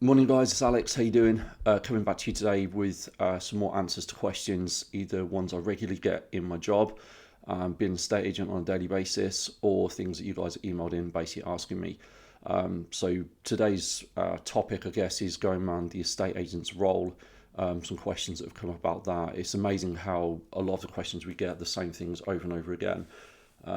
Morning guys, it's Alex. How you doing? Coming back to you today with some more answers to questions, either ones I regularly get in my job, being an estate agent on a daily basis, or things that you guys emailed in basically asking me. So today's topic, I guess, is going around the estate agent's role. Some questions that have come up about that. It's amazing how a lot of the questions we get are the same things over and over again.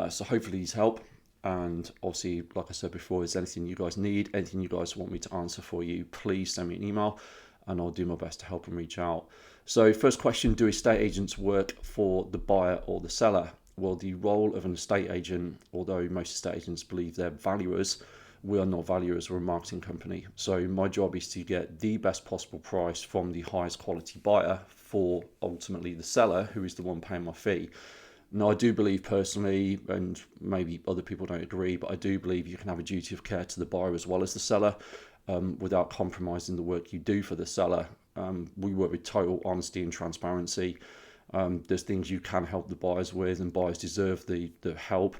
So hopefully these help. And obviously, like I said before, is anything you guys need, anything you guys want me to answer for you, please send me an email and I'll do my best to help and reach out. So first question, do estate agents work for the buyer or the seller? Well, the role of an estate agent, although most estate agents believe they're valuers, we are not valuers, we're a marketing company. So my job is to get the best possible price from the highest quality buyer for ultimately the seller, who is the one paying my fee. Now, I do believe personally, and maybe other people don't agree, but I do believe you can have a duty of care to the buyer as well as the seller without compromising the work you do for the seller. We work with total honesty and transparency. There's things you can help the buyers with, and buyers deserve the help.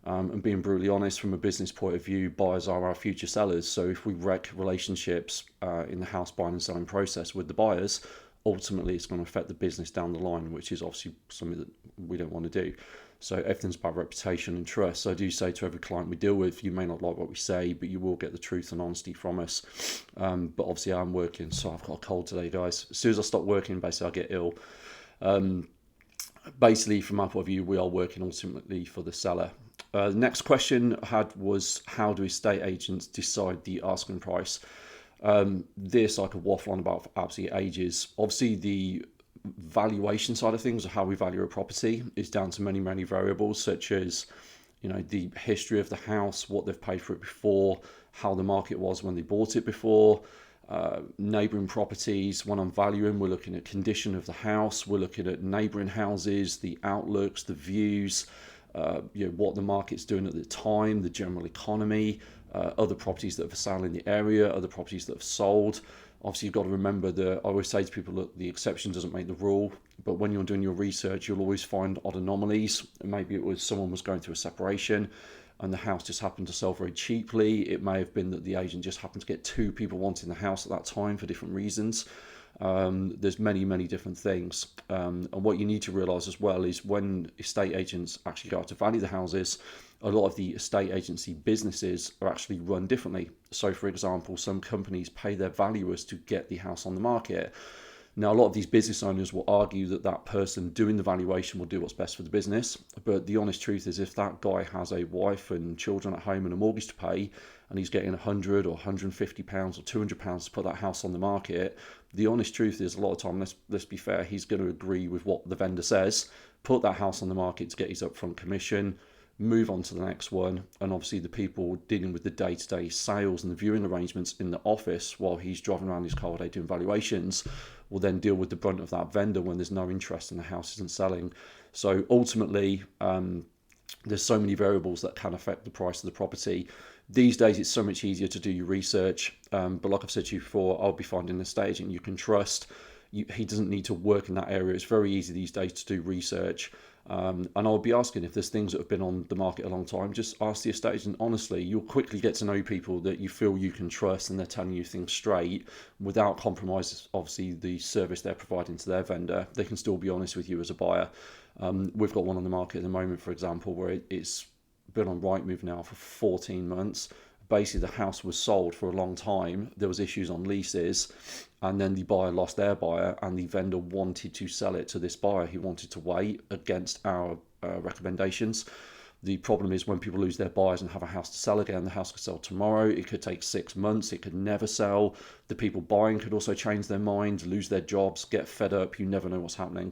And being brutally honest, from a business point of view, buyers are our future sellers. So if we wreck relationships in the house buying and selling process with the buyers, ultimately it's going to affect the business down the line, which is obviously something that we don't want to do. So everything's about reputation and trust. So I do say to every client we deal with, you may not like what we say, but you will get the truth and honesty from us. But obviously I'm working, so I've got a cold today, guys. As soon as I stop working, basically I get ill. Basically, from my point of view, we are working ultimately for the seller. The next question I had was, how do estate agents decide the asking price? This I could waffle on about for absolute ages. Obviously, the valuation side of things, or how we value a property, is down to many, many variables, such as, the history of the house, what they've paid for it before, how the market was when they bought it before, neighbouring properties. When I'm valuing, we're looking at condition of the house, we're looking at neighbouring houses, the outlooks, the views, what the market's doing at the time, the general economy, other properties that are for sale in the area, other properties that have sold. Obviously, you've got to remember that I always say to people, look, the exception doesn't make the rule, but when you're doing your research, you'll always find odd anomalies. Maybe it was someone was going through a separation and the house just happened to sell very cheaply. It may have been that the agent just happened to get two people wanting the house at that time for different reasons. There's many, many different things. And what you need to realise as well is when estate agents actually go out to value the houses, a lot of the estate agency businesses are actually run differently. So, for example, some companies pay their valuers to get the house on the market. Now, a lot of these business owners will argue that that person doing the valuation will do what's best for the business. But the honest truth is, if that guy has a wife and children at home and a mortgage to pay, and he's getting £100 or £150 or £200 to put that house on the market, the honest truth is, a lot of time, let's be fair, he's going to agree with what the vendor says, put that house on the market to get his upfront commission, move on to the next one. And obviously the people dealing with the day-to-day sales and the viewing arrangements in the office while he's driving around his car all day doing valuations will then deal with the brunt of that vendor when there's no interest and the house isn't selling. So ultimately, there's so many variables that can affect the price of the property. These days, it's so much easier to do your research. But like I've said to you before, I'll be finding an estate agent you can trust. He doesn't need to work in that area. It's very easy these days to do research. And I'll be asking, if there's things that have been on the market a long time, just ask the estate agent honestly. You'll quickly get to know people that you feel you can trust and they're telling you things straight without compromise, obviously, the service they're providing to their vendor. They can still be honest with you as a buyer. We've got one on the market at the moment, for example, where it's been on Rightmove now for 14 months. Basically, the house was sold for a long time. There was issues on leases, and then the buyer lost their buyer, and the vendor wanted to sell it to this buyer. He wanted to wait against our recommendations. The problem is when people lose their buyers and have a house to sell again, the house could sell tomorrow. It could take 6 months. It could never sell. The people buying could also change their minds, lose their jobs, get fed up. You never know what's happening.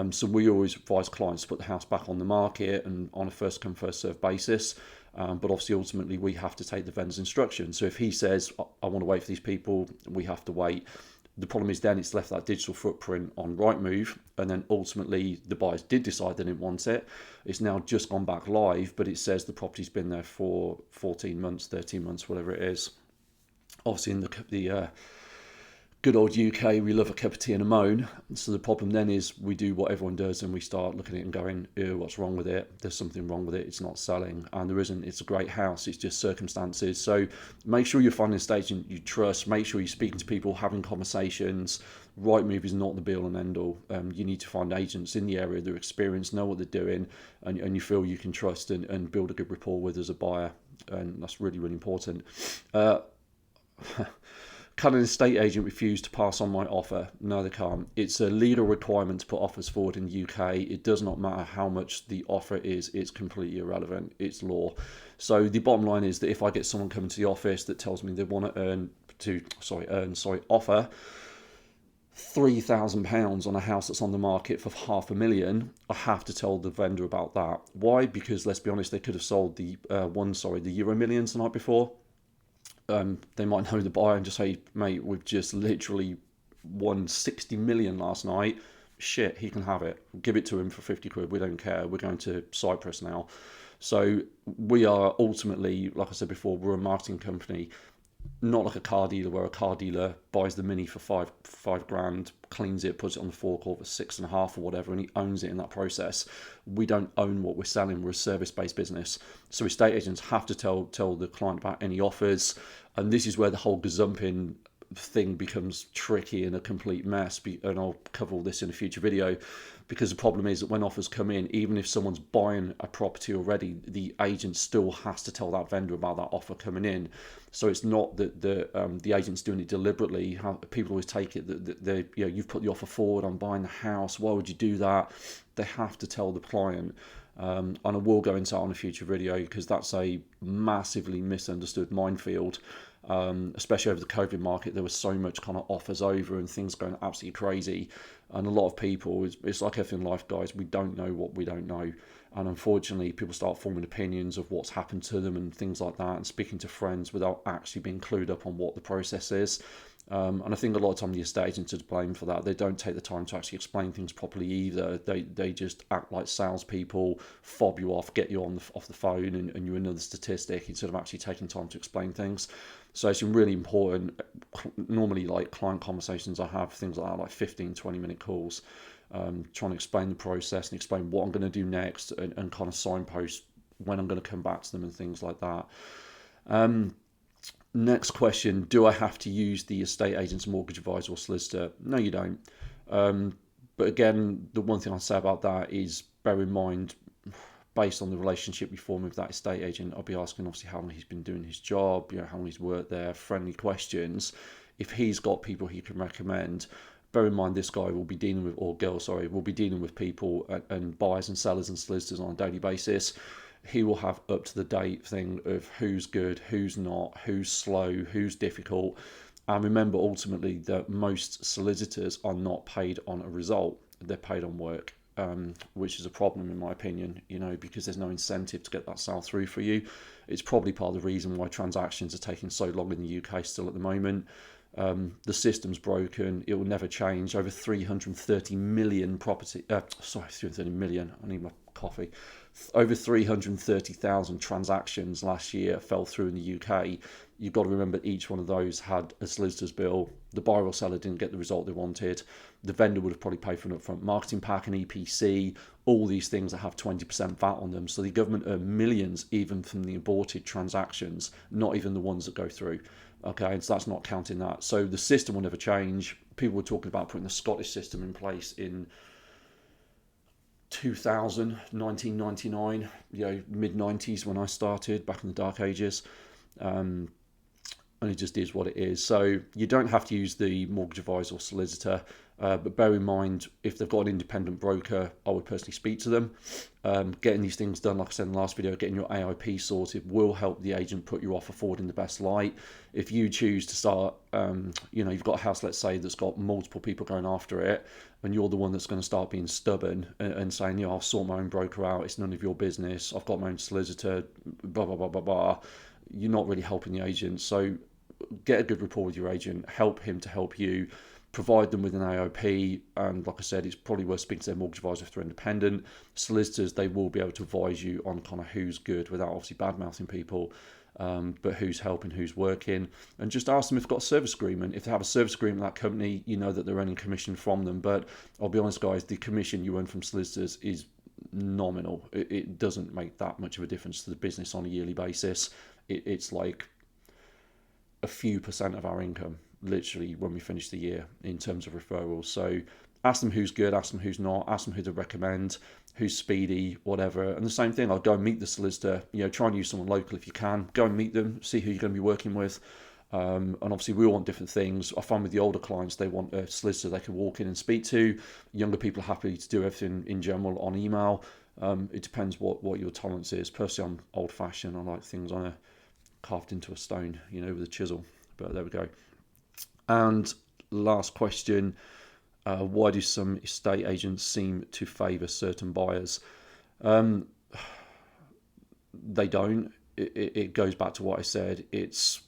So we always advise clients to put the house back on the market and on a first come, first served basis. But obviously, ultimately, we have to take the vendor's instructions. So if he says, I want to wait for these people, we have to wait. The problem is then it's left that digital footprint on Rightmove, and then ultimately the buyers did decide they didn't want it. It's now just gone back live, but it says the property's been there for 14 months, 13 months, whatever it is. Obviously, in the good old UK, we love a cup of tea and a moan. So the problem then is we do what everyone does and we start looking at it and going, ew, what's wrong with it? There's something wrong with it. It's not selling. And there isn't. It's a great house. It's just circumstances. So make sure you're finding a estate agent you trust. Make sure you're speaking to people, having conversations. Rightmove is not the be all and end all. You need to find agents in the area that are experienced, know what they're doing, and you feel you can trust and build a good rapport with as a buyer. And that's really, really important. Can an estate agent refuse to pass on my offer? No, they can't. It's a legal requirement to put offers forward in the UK. It does not matter how much the offer is. It's completely irrelevant. It's law. So the bottom line is that if I get someone coming to the office that tells me they want to offer £3,000 on a house that's on the market for £500,000, I have to tell the vendor about that. Why? Because let's be honest, they could have sold the Euro Millions the night before. They might know the buyer and just say, mate, we've just literally won 60 million last night. Shit, he can have it. Give it to him for 50 quid. We don't care. We're going to Cyprus now. So we are ultimately, like I said before, we're a marketing company, not like a car dealer where a car dealer buys the Mini for five grand, cleans it, puts it on the forecourt for 6.5 or whatever, and he owns it in that process. We don't own what we're selling. We're a service-based business. So estate agents have to tell the client about any offers, and this is where the whole gazumping thing becomes tricky and a complete mess, and I'll cover all this in a future video, because the problem is that when offers come in, even if someone's buying a property already, the agent still has to tell that vendor about that offer coming in. So it's not that the agent's doing it deliberately. How people always take it that you've put the offer forward, I'm buying the house, why would you do that? They have to tell the client. And I will go into that on a future video, because that's a massively misunderstood minefield. Especially over the COVID market, there was so much kind of offers over and things going absolutely crazy. And a lot of people, it's like everything in life, guys, we don't know what we don't know. And unfortunately, people start forming opinions of what's happened to them and things like that, and speaking to friends without actually being clued up on what the process is. And I think a lot of time the estate agents are to blame for that. They don't take the time to actually explain things properly either. They just act like salespeople, fob you off, get you off the phone, and you're another statistic instead of actually taking time to explain things. So it's really important. Normally, like client conversations, I have things like that, like 15-20 minute calls, trying to explain the process and explain what I'm going to do next, and kind of signpost when I'm going to come back to them and things like that. Next question, do I have to use the estate agent's mortgage advisor or solicitor? No, you don't. But again, the one thing I'll say about that is bear in mind, based on the relationship you form with that estate agent, I'll be asking obviously how long he's been doing his job, how long he's worked there, friendly questions. If he's got people he can recommend, bear in mind this guy will be dealing with, or girl, sorry, will be dealing with people and buyers and sellers and solicitors on a daily basis. He will have up to the date thing of who's good, who's not, who's slow, who's difficult. And remember ultimately that most solicitors are not paid on a result, they're paid on work. Which is a problem in my opinion, because there's no incentive to get that sale through for you. It's probably part of the reason why transactions are taking so long in the UK still at the moment. The system's broken. It will never change. Over 330 million property. 330 million. I need my coffee. Over 330,000 transactions last year fell through in the UK. You've got to remember each one of those had a solicitor's bill. The buyer or seller didn't get the result they wanted. The vendor would have probably paid for an upfront marketing pack, an EPC, all these things that have 20% VAT on them. So the government earn millions even from the aborted transactions, not even the ones that go through. Okay, and so that's not counting that. So the system will never change. People were talking about putting the Scottish system in place in 1999, mid-90s when I started, back in the dark ages. And it just is what it is. So you don't have to use the mortgage advisor or solicitor, but bear in mind, if they've got an independent broker, I would personally speak to them. Getting these things done, like I said in the last video, getting your AIP sorted will help the agent put your offer forward in the best light. If you choose to start, you've got a house, let's say, that's got multiple people going after it, and you're the one that's going to start being stubborn and saying, I'll sort my own broker out, it's none of your business, I've got my own solicitor, blah, blah, blah, blah, blah. You're not really helping the agent. So get a good rapport with your agent, help him to help you, provide them with an AOP, and like I said, it's probably worth speaking to their mortgage advisor if they're independent. Solicitors, they will be able to advise you on kind of who's good without obviously bad mouthing people. but who's helping, who's working, and just ask them if they've got a service agreement. If they have a service agreement with that company, you know that they're earning commission from them. But I'll be honest, guys, the commission you earn from solicitors is nominal. It doesn't make that much of a difference to the business on a yearly basis. It's like a few percent of our income, literally, when we finish the year in terms of referrals. So ask them who's good, ask them who's not, ask them who to recommend, who's speedy, whatever. And the same thing, I'll go and meet the solicitor. Try and use someone local if you can. Go and meet them, see who you're going to be working with. And obviously we all want different things. I find with the older clients, they want a solicitor they can walk in and speak to. Younger people are happy to do everything in general on email. It depends what your tolerance is. Personally, I'm old fashioned. I like things carved into a stone, with a chisel. But there we go. And last question, why do some estate agents seem to favour certain buyers? They don't. It goes back to what I said. It's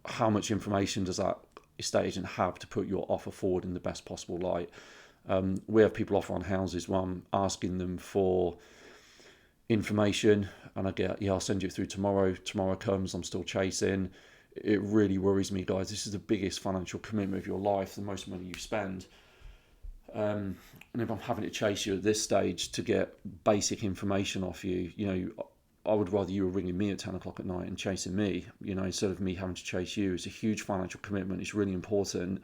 how much information does that estate agent have to put your offer forward in the best possible light. We have people offer on houses where I'm asking them for information and I get, I'll send you it through tomorrow. Tomorrow comes, I'm still chasing. It really worries me, guys. This is the biggest financial commitment of your life, the most money you spend. And if I'm having to chase you at this stage to get basic information off you, I would rather you were ringing me at 10 o'clock at night and chasing me, instead of me having to chase you. It's a huge financial commitment. It's really important.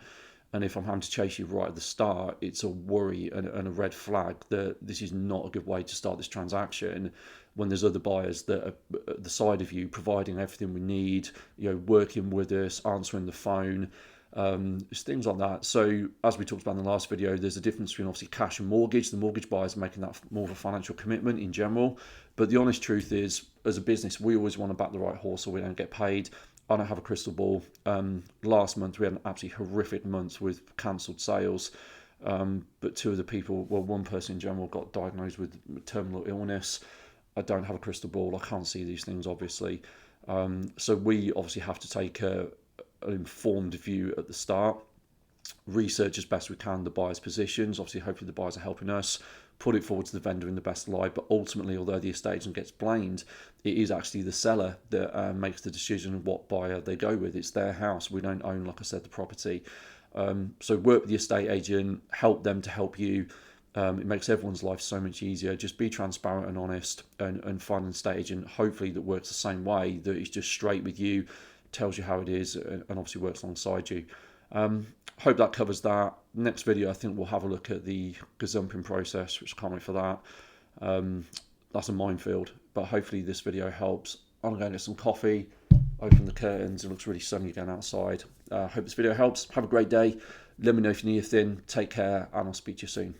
And if I'm having to chase you right at the start, it's a worry and a red flag that this is not a good way to start this transaction when there's other buyers that are at the side of you, providing everything we need, working with us, answering the phone, things like that. So as we talked about in the last video, there's a difference between obviously cash and mortgage. The mortgage buyers are making that more of a financial commitment in general. But the honest truth is, as a business, we always want to back the right horse or we don't get paid. I don't have a crystal ball. Last month we had an absolutely horrific month with cancelled sales. But two of the people, one person in general got diagnosed with terminal illness. I don't have a crystal ball. I can't see these things, obviously. So we obviously have to take an informed view at the start. Research as best we can the buyer's positions. Obviously, hopefully the buyers are helping us. Put it forward to the vendor in the best light. But ultimately, although the estate agent gets blamed, it is actually the seller that makes the decision of what buyer they go with. It's their house. We don't own, like I said, the property. So work with the estate agent, help them to help you. It makes everyone's life so much easier. Just be transparent and honest and find an estate agent, hopefully, that works the same way, that is just straight with you, tells you how it is, and obviously works alongside you. Hope that covers that. Next video, I think we'll have a look at the gazumping process, which I can't wait for that. That's a minefield, but hopefully this video helps. I'm going to get some coffee, open the curtains. It looks really sunny again outside. Hope this video helps. Have a great day. Let me know if you need anything. Take care, and I'll speak to you soon.